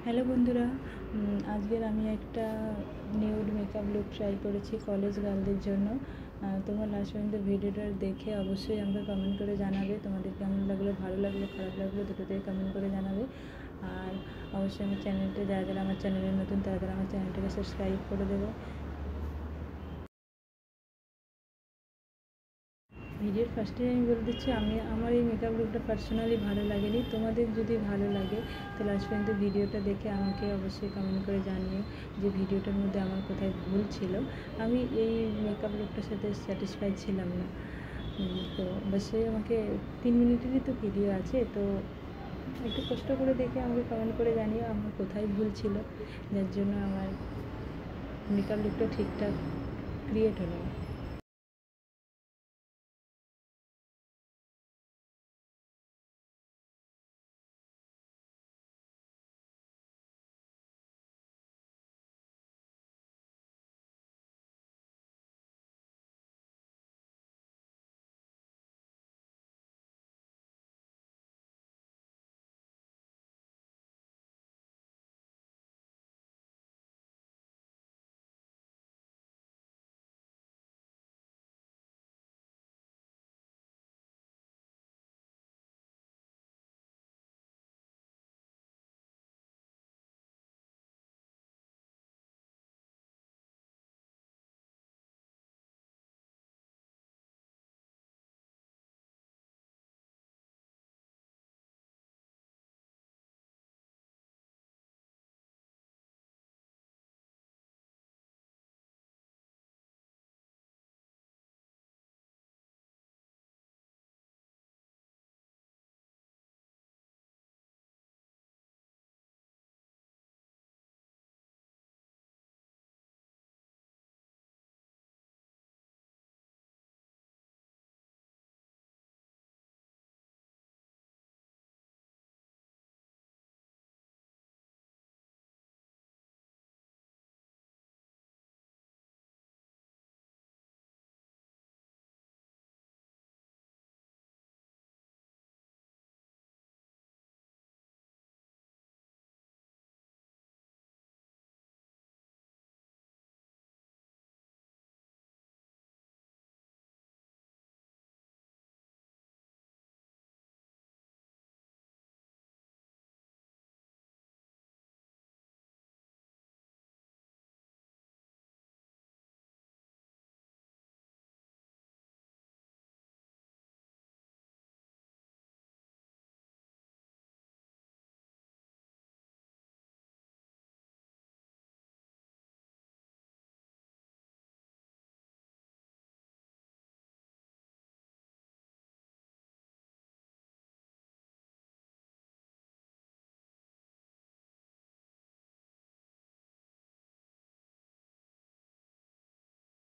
Hello বন্ধুরা, আজকের আমি একটা নিউড মেকআপ লুক ট্রাই করেছি কলেজ গার্লদের জন্য। তোমরা লাস্ট পর্যন্ত ভিডিওটা দেখে অবশ্যই আমাকে কমেন্ট করে জানাবে তোমাদের কেমন লাগলো, ভালো লাগলো, খারাপ লাগলো, দুটোতেই কমেন্ট করে জানাবে। আর অবশ্যই আমার চ্যানেলটা যারা আমার চ্যানেলে নতুন তারা আমার চ্যানেলটাকে সাবস্ক্রাইব করে দেবে। ভিডিওর ফার্স্টে আমি বলে দিচ্ছি, আমার এই মেকআপ লুকটা পার্সোনালি ভালো লাগেনি। তোমাদের যদি ভালো লাগে তো লাস্ট পর্যন্ত ভিডিওটা দেখে আমাকে অবশ্যই কমেন্ট করে জানিও যে ভিডিওটার মধ্যে আমার কোথায় ভুল ছিল। আমি এই মেকআপ লুকটার সাথে স্যাটিসফাইড ছিলাম না। তো অবশ্যই আমাকে 3 মিনিটেরই তো ভিডিও আছে, তো একটু কষ্ট করে দেখে আমাকে কমেন্ট করে জানিও আমার কোথায় ভুল ছিল, যার জন্য আমার মেকআপ লুকটা ঠিকঠাক ক্রিয়েট হলো না।